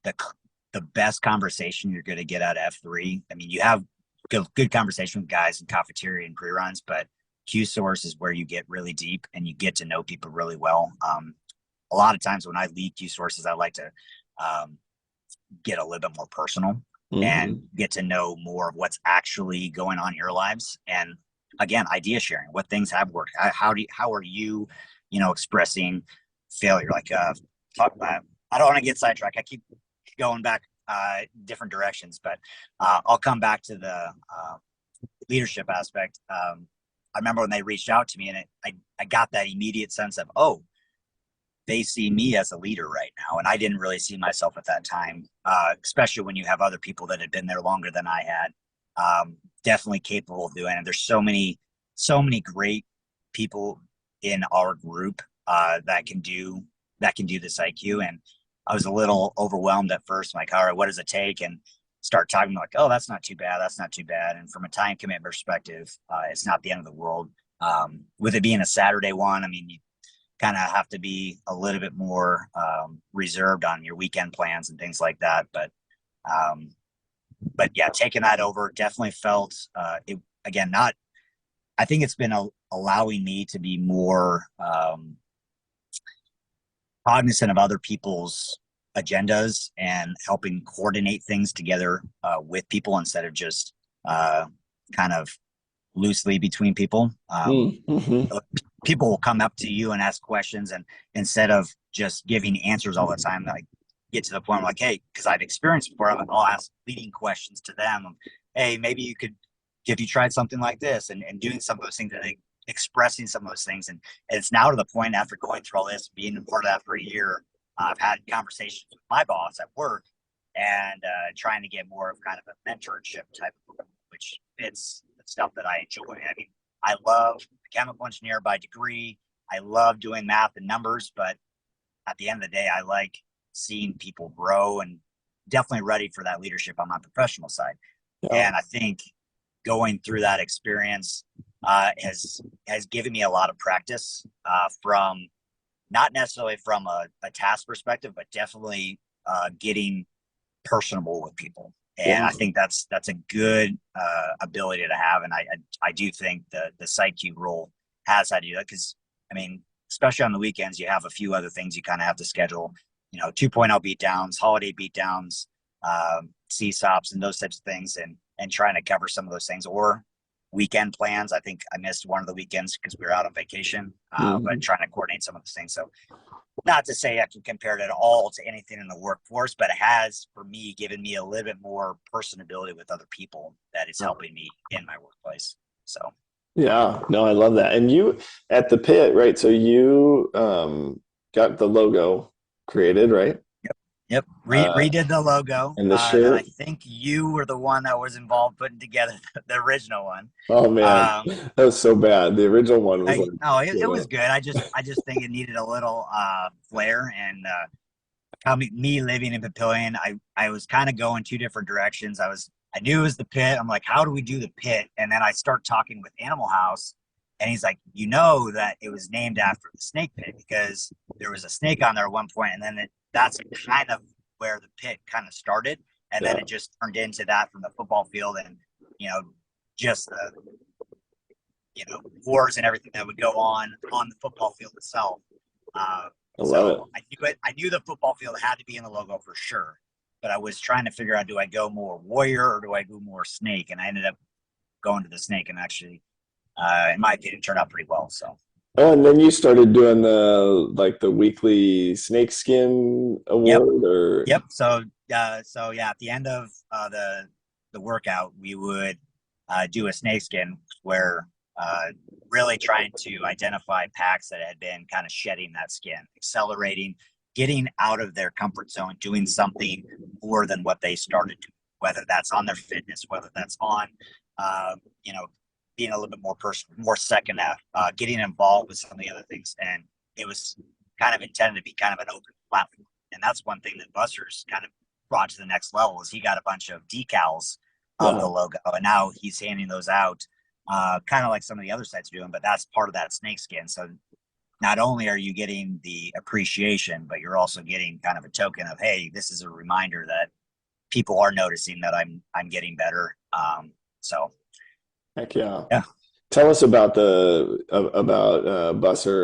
the best conversation you're going to get out of F3. I mean, you have good conversation with guys in cafeteria and pre-runs, but Q Source is where you get really deep and you get to know people really well. A lot of times when I lead Q Sources, I like to get a little bit more personal and get to know more of what's actually going on in your lives. And again, idea sharing, what things have worked. How are you, expressing failure? Like, I don't want to get sidetracked. I keep going back different directions, but I'll come back to the leadership aspect. I remember when they reached out to me, and I got that immediate sense of, oh, they see me as a leader right now. And I didn't really see myself at that time, especially when you have other people that had been there longer than I had, definitely capable of doing it. And there's so many great people in our group that can do this IQ. And I was a little overwhelmed at first. I'm like, all right, what does it take? And start talking like, oh, that's not too bad. That's not too bad. And from a time commitment perspective, it's not the end of the world. With it being a Saturday one, I mean, you kind of have to be a little bit more reserved on your weekend plans and things like that. But yeah, taking that over definitely felt it again. I think it's been allowing me to be more cognizant of other people's agendas and helping coordinate things together with people instead of just kind of loosely between people. People will come up to you and ask questions, and instead of just giving answers all the time, I get to the point where I'm like, hey, because I've experienced before, I'll ask leading questions to them. Hey, maybe you could, if you tried something like this, and doing some of those things, and expressing some of those things. And it's now to the point, after going through all this, being a part of that for a year, I've had conversations with my boss at work, and trying to get more of kind of a mentorship type of role, which fits the stuff that I enjoy. I mean, I love a chemical engineer by degree. I love doing math and numbers, but at the end of the day, I like seeing people grow, and definitely ready for that leadership on my professional side. Yeah. And I think going through that experience has given me a lot of practice from not necessarily from a task perspective, but definitely getting personable with people. And I think that's a good ability to have. And I do think the PsyQ role has had to do that, because, I mean, especially on the weekends, you have a few other things you kind of have to schedule, 2.0 beatdowns, holiday beatdowns, CSOPs, and those types of things, and trying to cover some of those things, or weekend plans. I think I missed one of the weekends because we were out on vacation, but trying to coordinate some of those things. So not to say I can compare it at all to anything in the workforce, but it has, for me, given me a little bit more personability with other people that is helping me in my workplace. So. Yeah, no, I love that. And you at the pit, right? So you got the logo created, right? Yep. Redid the logo. And the shirt. I think you were the one that was involved putting together the original one. Oh man, that was so bad. The original one was it was good. I just think it needed a little flair. And me living in Papillion, I was kind of going two different directions. I knew it was the pit. I'm like, how do we do the pit? And then I start talking with Animal House, and he's like, that it was named after the snake pit because there was a snake on there at one point, and then that's kind of where the pit kind of started. And then it just turned into that from the football field, and, just the, wars and everything that would go on the football field itself. I love it. I knew the football field had to be in the logo for sure, but I was trying to figure out, do I go more warrior or do I go more snake? And I ended up going to the snake, and actually, in my opinion, turned out pretty well. So. Oh, and then you started doing the weekly snake skin award, Yep. So yeah, at the end of the workout, we would do a snake skin where really trying to identify packs that had been kind of shedding that skin, accelerating, getting out of their comfort zone, doing something more than what they started doing, whether that's on their fitness, whether that's on, you know, being a little bit more personal, more second half, getting involved with some of the other things. And it was kind of intended to be kind of an open platform. And that's one thing that Buster's kind of brought to the next level is he got a bunch of decals of the logo, and now he's handing those out, kind of like some of the other sites are doing, but that's part of that snakeskin. So not only are you getting the appreciation, but you're also getting kind of a token of, hey, this is a reminder that people are noticing that I'm getting better. So Heck yeah. Yeah. Tell us about Busser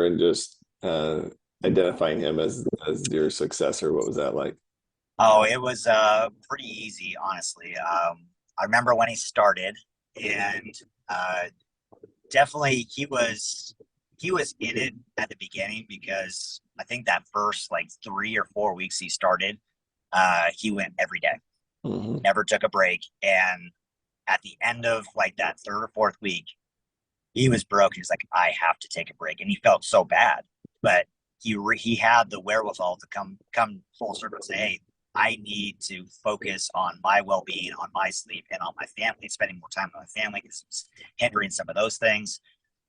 and just identifying him as your successor. What was that like? Oh, it was pretty easy, honestly. I remember when he started, and definitely he was in it at the beginning, because I think that first like 3 or 4 weeks he started, he went every day, never took a break. And at the end of like that third or fourth week, he was broke. He was like, I have to take a break. And he felt so bad, but he had the wherewithal to come full circle and say, hey, I need to focus on my well-being, on my sleep, and on my family, spending more time with my family, because it's hindering some of those things.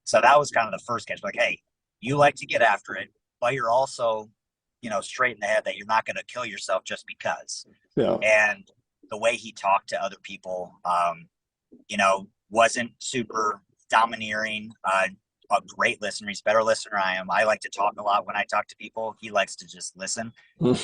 So that was kind of the first catch. Like, hey, you like to get after it, but you're also, straight in the head that you're not going to kill yourself just because. Yeah. And the way he talked to other people, wasn't super domineering. A great listener. He's a better listener than I am. I like to talk a lot when I talk to people. He likes to just listen. And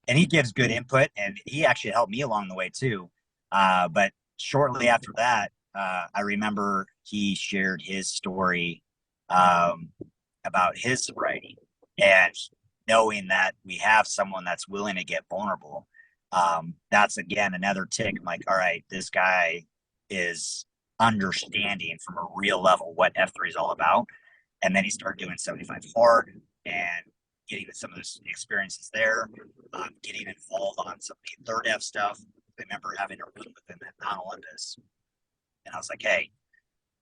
he gives good input, and he actually helped me along the way too. But shortly after that, I remember he shared his story about his sobriety, and knowing that we have someone that's willing to get vulnerable. That's again another tick. I'm like, all right, this guy is understanding from a real level what F3 is all about. And then he started doing 75 hard and getting some of those experiences there, getting involved on some of the third F stuff. I remember having a room with him at Mount Olympus, and I was like, hey,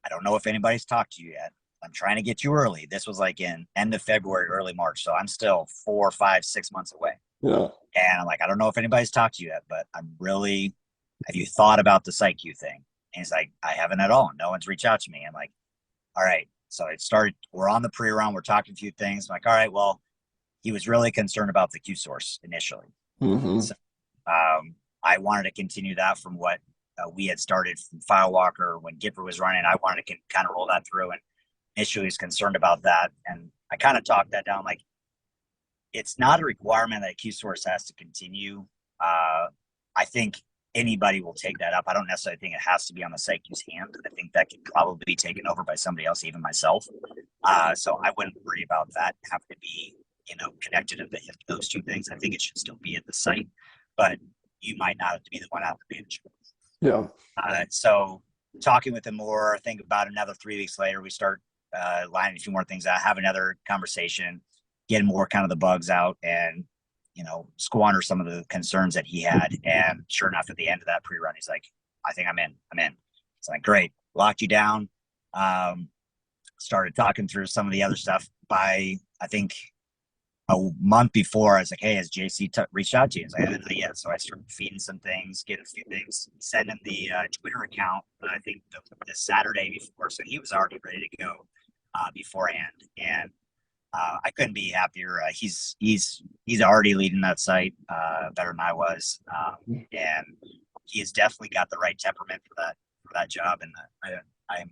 I don't know if anybody's talked to you yet. I'm trying to get you early. This was like in end of February, early March. So I'm still 4, 5, 6 months away. Yeah. And I'm like, I don't know if anybody's talked to you yet, but have you thought about the PsyQ thing? And he's like, I haven't at all. No one's reached out to me. I'm like, all right. So it started, we're on the pre-run. We're talking a few things. I'm like, all right, well, he was really concerned about the Q source initially. So, I wanted to continue that from what we had started from Filewalker when Gipper was running. I wanted to kind of roll that through, and initially was concerned about that. And I kind of talked that down. Like, it's not a requirement that Q source has to continue. I think anybody will take that up. I don't necessarily think it has to be on the PsyQ's hand. I think that could probably be taken over by somebody else, even myself. So I wouldn't worry about that having to be, connected to those two things. I think it should still be at the site, but you might not have to be the one out the bench. Yeah. So talking with him more, I think about another 3 weeks later, we start lining a few more things out, have another conversation, getting more kind of the bugs out, and squander some of the concerns that he had. And sure enough, at the end of that pre-run, he's like, I think I'm in. It's like, great. Locked you down. Started talking through some of the other stuff. By, I think, a month before, I was like, hey, has JC reached out to you? He's like, not yet. So I started feeding some things, getting a few things, send him the Twitter account, I think the Saturday before. So he was already ready to go beforehand. And I couldn't be happier. He's already leading that site better than I was, and he has definitely got the right temperament for that job. And I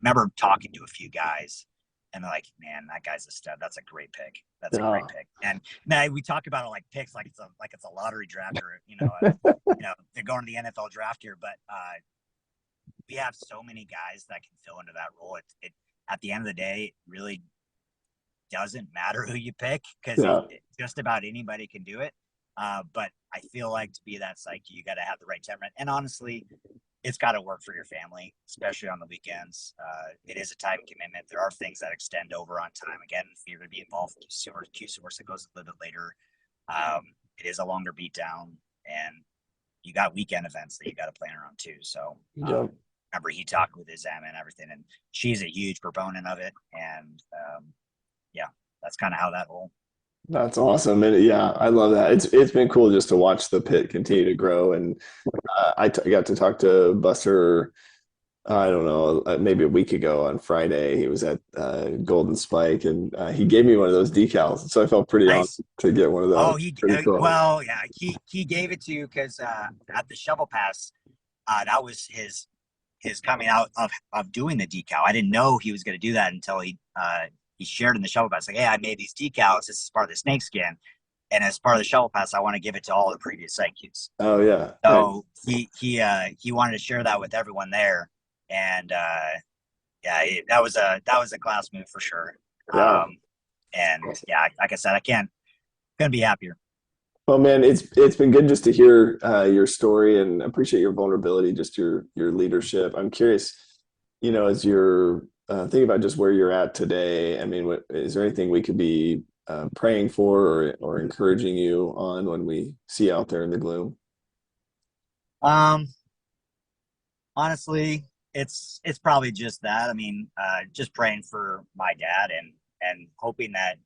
remember talking to a few guys, and they're like, "Man, that guy's a stud. That's a great pick. That's a great pick." And man, we talk about it like picks, like it's a lottery draft, or they're going to the NFL draft here. But we have so many guys that can fill into that role. It at the end of the day, it really doesn't matter who you pick, because just about anybody can do it. But I feel like to be that psyche, you got to have the right temperament. And honestly, it's got to work for your family, especially on the weekends. It is a time commitment. There are things that extend over on time. Again, if you're going to be involved with Q source, it goes a little bit later. It is a longer beat down, and you got weekend events that you got to plan around too. So remember he talked with his Emma and everything, and she's a huge proponent of it. And yeah, that's kind of how that whole. That's awesome. And yeah, I love that. It's been cool just to watch the pit continue to grow. And I got to talk to Buster, I don't know, maybe a week ago on Friday. He was at Golden Spike, and he gave me one of those decals. So I felt pretty awesome to get one of those. Oh, cool. Well, yeah, he gave it to you because at the Shovel Pass, that was his coming out of doing the decal. I didn't know he was going to do that until he shared in the Shovel Pass, like, hey, I made these decals. This is part of the snakeskin. And as part of the Shovel Pass, I want to give it to all the previous site queues. Oh, yeah. So he wanted to share that with everyone there. And that was a class move for sure. Yeah. And yeah, like I said, couldn't be happier. Well, man, it's been good just to hear your story, and appreciate your vulnerability, just your leadership. I'm curious, as you're thinking about just where you're at today. I mean, is there anything we could be praying for or encouraging you on when we see you out there in the gloom? Honestly, it's probably just that. I mean, just praying for my dad and hoping that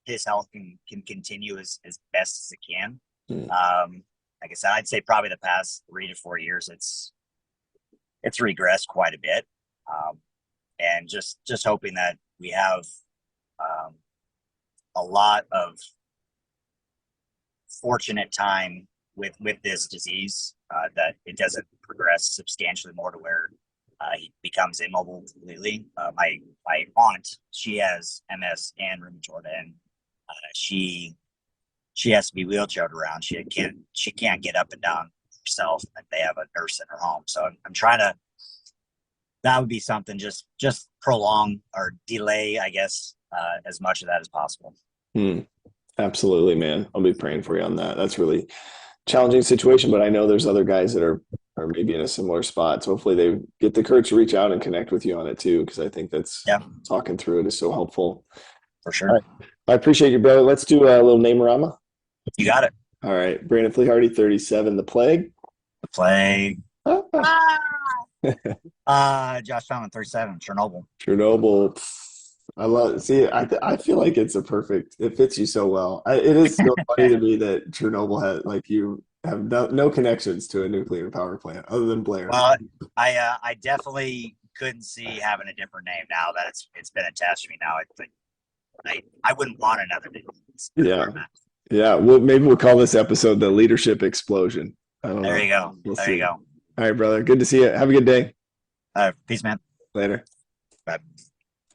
his health can continue as best as it can. Like I said, I'd say probably the past 3 to 4 years, it's regressed quite a bit. And just hoping that we have a lot of fortunate time with this disease, that it doesn't progress substantially more to where he becomes immobile completely. My aunt, she has MS and rheumatoid, and she has to be wheelchaired around. She can't get up and down herself. And they have a nurse in her home, so I'm trying to. That would be something just prolong or delay, I guess, as much of that as possible. Absolutely, man. I'll be praying for you on that. That's really challenging situation, but I know there's other guys that are maybe in a similar spot. So hopefully they get the courage to reach out and connect with you on it too, because I think that's talking through it is so helpful. For sure. Right. I appreciate you, brother. Let's do a little name-a-rama. You got it. All right. Brandon Flehardy, 37, The Plague. The Plague. Josh Fallon, 37, Chernobyl. I love it. See, I feel like it fits you so well. It is so funny to me that Chernobyl had, you have no connections to a nuclear power plant other than Blair. Well, I definitely couldn't see having a different name now that it's been attached to me now. I wouldn't want another name. Yeah. Well, maybe we'll call this episode the Leadership Explosion. There you go. You go. All right, brother. Good to see you. Have a good day. Peace, man. Later. Bye.